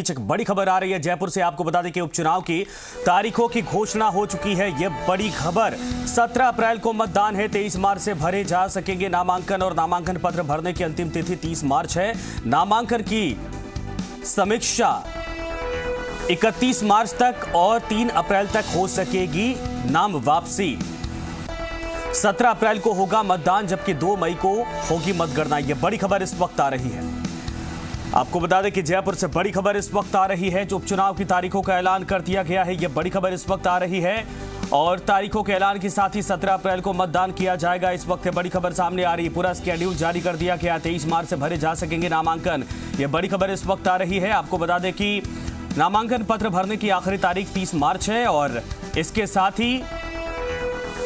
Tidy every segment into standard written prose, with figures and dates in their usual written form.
एक बड़ी खबर आ रही है जयपुर से। आपको बता दें कि उपचुनाव की तारीखों की घोषणा हो चुकी है। यह बड़ी खबर 17 अप्रैल को मतदान है। 23 मार्च से भरे जा सकेंगे नामांकन और नामांकन पत्र भरने की अंतिम तिथि 30 मार्च है। नामांकन की समीक्षा 31 मार्च तक और 3 अप्रैल तक हो सकेगी नाम वापसी। 17 अप्रैल को होगा मतदान, जबकि 2 मई को होगी मतगणना। यह बड़ी खबर इस वक्त आ रही है। आपको बता दें कि जयपुर से बड़ी खबर इस वक्त आ रही है। जो उपचुनाव की तारीखों का ऐलान कर दिया गया है, यह बड़ी खबर इस वक्त आ रही है और तारीखों के ऐलान के साथ ही 17 अप्रैल को मतदान किया जाएगा। इस वक्त बड़ी खबर सामने आ रही है। पूरा स्केड्यूल जारी कर दिया गया। 23 मार्च से भरे जा सकेंगे नामांकन। यह बड़ी खबर इस वक्त आ रही है। आपको बता दें कि नामांकन पत्र भरने की आखिरी तारीख 30 मार्च है और इसके साथ ही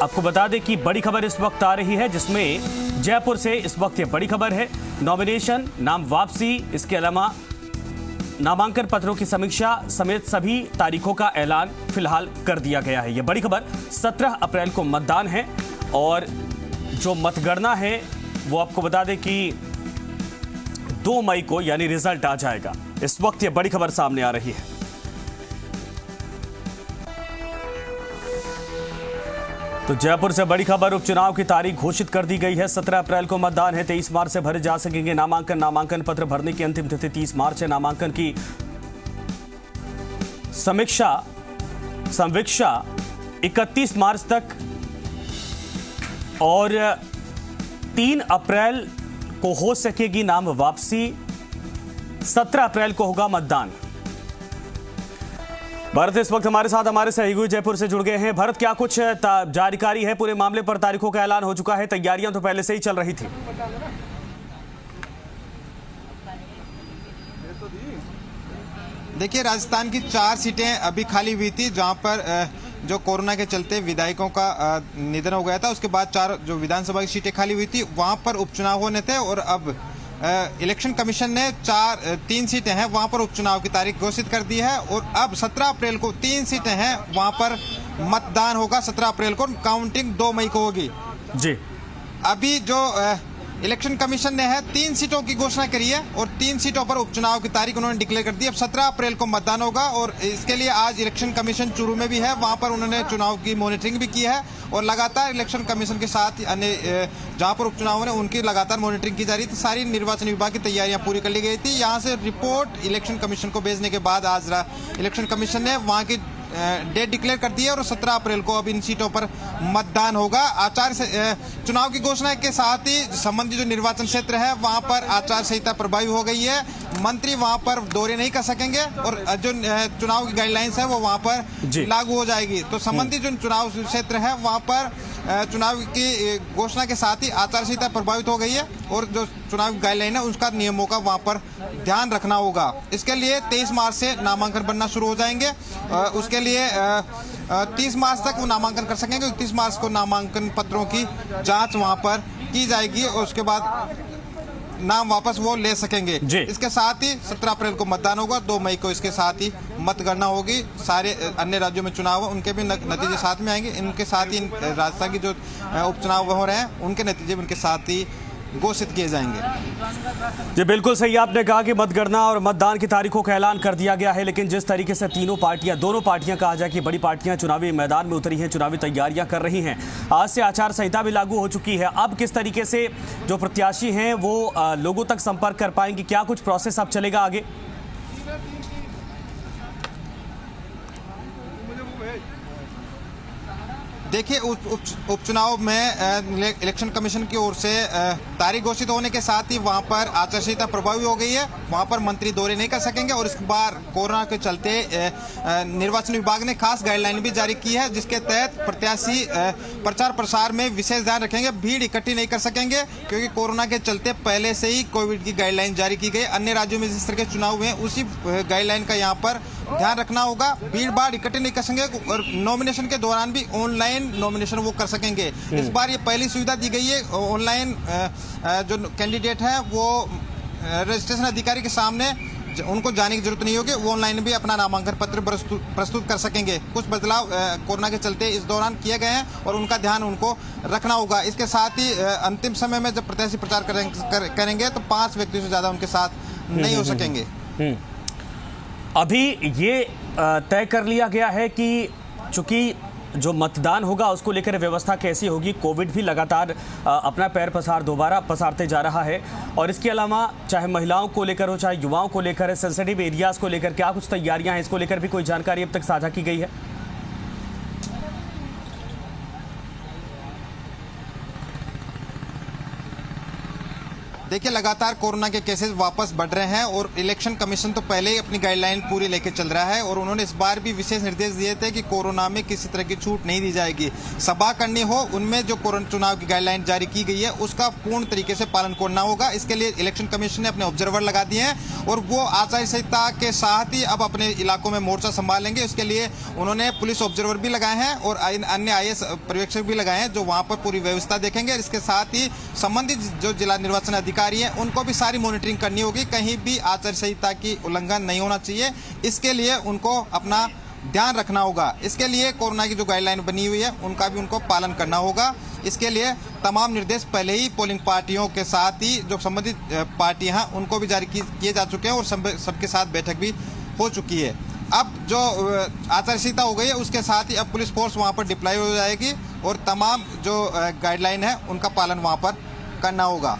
आपको बता दें कि बड़ी खबर इस वक्त आ रही है, जिसमें जयपुर से इस वक्त ये बड़ी खबर है। नॉमिनेशन, नाम वापसी, इसके अलावा नामांकन पत्रों की समीक्षा समेत सभी तारीखों का ऐलान फिलहाल कर दिया गया है। यह बड़ी खबर 17 अप्रैल को मतदान है और जो मतगणना है वो आपको बता दें कि 2 मई को यानी रिजल्ट आ जाएगा। इस वक्त ये बड़ी खबर सामने आ रही है। तो जयपुर से बड़ी खबर, उपचुनाव की तारीख घोषित कर दी गई है। 17 अप्रैल को मतदान है। 23 मार्च से भरे जा सकेंगे नामांकन। नामांकन पत्र भरने की अंतिम तिथि 30 मार्च है। नामांकन की समीक्षा 31 मार्च तक और 3 अप्रैल को हो सकेगी नाम वापसी। 17 अप्रैल को होगा मतदान। भरत इस वक्त हमारे साथ हमारे सहयोगी जयपुर से जुड़ गए हैं। भरत, क्या कुछ जानकारी है पूरे मामले पर? तारीखों का ऐलान हो चुका है, तैयारियां तो पहले से ही चल रही थी। देखिए, राजस्थान की 4 सीटें अभी खाली हुई थी, जहां पर जो कोरोना के चलते विधायकों का निधन हो गया था। उसके बाद 4 जो विधानसभा की सीटें खाली हुई थी, वहां पर उपचुनाव होने थे और अब इलेक्शन कमीशन ने 3 सीटें हैं वहां पर उपचुनाव की तारीख घोषित कर दी है और अब 17 अप्रैल को 3 सीटें हैं वहां पर मतदान होगा। 17 अप्रैल को काउंटिंग 2 मई को होगी जी। अभी जो इलेक्शन कमीशन ने 3 सीटों की घोषणा करी है और 3 सीटों पर उपचुनाव की तारीख उन्होंने डिक्लेयर कर दी। अब 17 अप्रैल को मतदान होगा और इसके लिए आज इलेक्शन कमीशन चूरू में भी है। वहां पर उन्होंने चुनाव की मॉनिटरिंग भी की है और लगातार इलेक्शन कमीशन के साथ अन्य जहां पर उपचुनाव है उनकी लगातार मॉनिटरिंग की जा रही थी। सारी निर्वाचन विभाग की तैयारियां पूरी कर ली गई थी। यहां से रिपोर्ट इलेक्शन कमीशन को भेजने के बाद आज इलेक्शन कमीशन ने वहां की डेट डिक्लेयर कर दी है और 17 अप्रैल को अब इन सीटों पर मतदान होगा। चुनाव की घोषणा के साथ ही संबंधित जो निर्वाचन क्षेत्र है वहां पर आचार संहिता प्रभावी हो गई है। मंत्री वहां पर दौरे नहीं कर सकेंगे और जो चुनाव की गाइडलाइंस है वो वहां पर लागू हो जाएगी। तो संबंधित जो चुनाव क्षेत्र है वहां पर चुनाव की घोषणा के साथ ही आचार संहिता प्रभावित हो गई है और जो चुनाव गाइडलाइन है उसका नियमों का वहां पर ध्यान रखना होगा। इसके लिए 23 मार्च से नामांकन बनना शुरू हो जाएंगे। उसके लिए 30 मार्च तक वो नामांकन कर सकेंगे। 31 मार्च को नामांकन पत्रों की जांच वहां पर की जाएगी और उसके बाद नाम वापस वो ले सकेंगे। इसके साथ ही 17 अप्रैल को मतदान होगा। 2 मई को इसके साथ ही मतगणना होगी। सारे अन्य राज्यों में चुनाव उनके भी नतीजे साथ में आएंगे। इनके साथ ही राजस्थान की जो उपचुनाव हो रहे हैं उनके नतीजे उनके साथ ही घोषित किए जाएंगे। जी बिल्कुल सही आपने कहा कि मतगणना और मतदान की तारीखों का ऐलान कर दिया गया है, लेकिन जिस तरीके से दोनों पार्टियां कहा जाए कि बड़ी पार्टियां चुनावी मैदान में उतरी हैं, चुनावी तैयारियां कर रही हैं। आज से आचार संहिता भी लागू हो चुकी है। अब किस तरीके से जो प्रत्याशी हैं वो लोगों तक संपर्क कर पाएंगे? क्या कुछ प्रोसेस अब चलेगा आगे? देखिए, उपचुनाव में इलेक्शन कमीशन की ओर से तारीख घोषित होने के साथ ही वहां पर आचार संहिता प्रभावी हो गई है। वहां पर मंत्री दौरे नहीं कर सकेंगे और इस बार कोरोना के चलते निर्वाचन विभाग ने खास गाइडलाइन भी जारी की है, जिसके तहत प्रत्याशी प्रचार प्रसार में विशेष ध्यान रखेंगे। भीड़ इकट्ठी नहीं कर सकेंगे क्योंकि कोरोना के चलते पहले से ही कोविड की गाइडलाइन जारी की गई। अन्य राज्यों में जिस तरह के चुनाव हुए उसी गाइडलाइन का यहाँ पर ध्यान रखना होगा। भीड़ भाड़ इकट्ठे नहीं कर सकेंगे और नॉमिनेशन के दौरान भी ऑनलाइन नॉमिनेशन वो कर सकेंगे। इस बार ये पहली सुविधा दी गई है। ऑनलाइन जो कैंडिडेट है वो रजिस्ट्रेशन अधिकारी के सामने उनको जाने की जरूरत नहीं होगी। वो ऑनलाइन भी अपना नामांकन पत्र प्रस्तुत कर सकेंगे। कुछ बदलाव कोरोना के चलते इस दौरान किए गए हैं और उनका ध्यान उनको रखना होगा। इसके साथ ही अंतिम समय में जब प्रत्याशी प्रचार करेंगे तो 5 व्यक्तियों से ज्यादा उनके साथ नहीं हो सकेंगे। जी बिल्कुल सही आपने कहा कि मतगणना और मतदान की तारीखों का ऐलान कर दिया गया है, लेकिन जिस तरीके से दोनों पार्टियां अभी ये तय कर लिया गया है कि चूंकि जो मतदान होगा उसको लेकर व्यवस्था कैसी होगी, कोविड भी लगातार अपना पैर दोबारा पसारते जा रहा है, और इसके अलावा चाहे महिलाओं को लेकर हो चाहे युवाओं को लेकर है, सेंसिटिव एरियाज को लेकर क्या कुछ तैयारियां हैं, इसको लेकर भी कोई जानकारी अब तक साझा की गई है? देखिए, लगातार कोरोना के केसेस वापस बढ़ रहे हैं और इलेक्शन कमीशन तो पहले ही अपनी गाइडलाइन पूरी लेके चल रहा है और उन्होंने इस बार भी विशेष निर्देश दिए थे कि कोरोना में किसी तरह की छूट नहीं दी जाएगी। सभा करनी हो उनमें जो कोरोना चुनाव की गाइडलाइन जारी की गई है उसका पूर्ण तरीके से पालन करना होगा। इसके लिए इलेक्शन कमीशन ने अपने ऑब्जर्वर लगा दिए हैं और वो आचार संहिता के साथ ही अब अपने इलाकों में मोर्चा संभालेंगे। इसके लिए उन्होंने पुलिस ऑब्जर्वर भी लगाए हैं और अन्य IAS पर्यवेक्षक भी लगाए हैं जो वहां पर पूरी व्यवस्था देखेंगे। इसके साथ ही संबंधित जो जिला निर्वाचन अधिकारी हैं उनको भी सारी मॉनिटरिंग करनी होगी, कहीं भी आचार संहिता की उल्लंघन नहीं होना चाहिए। इसके लिए उनको अपना ध्यान रखना होगा। इसके लिए कोरोना की जो गाइडलाइन बनी हुई है उनका भी उनको पालन करना होगा। इसके लिए तमाम निर्देश पहले ही पोलिंग पार्टियों के साथ ही जो संबंधित पार्टियां हैं उनको भी जारी किए जा चुके हैं और सबके साथ बैठक भी हो चुकी है। अब जो आचार संहिता हो गई है उसके साथ ही अब पुलिस फोर्स वहां पर डिप्लॉय हो जाएगी और तमाम जो गाइडलाइन है उनका पालन वहां पर करना होगा।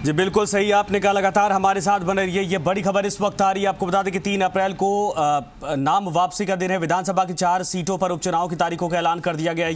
जी बिल्कुल सही आपने कहा, लगातार हमारे साथ बने रहिए। ये बड़ी खबर इस वक्त आ रही है, आपको बता दें कि 3 अप्रैल को नाम वापसी का दिन है। विधानसभा की 4 सीटों पर उपचुनाव की तारीखों का ऐलान कर दिया गया है।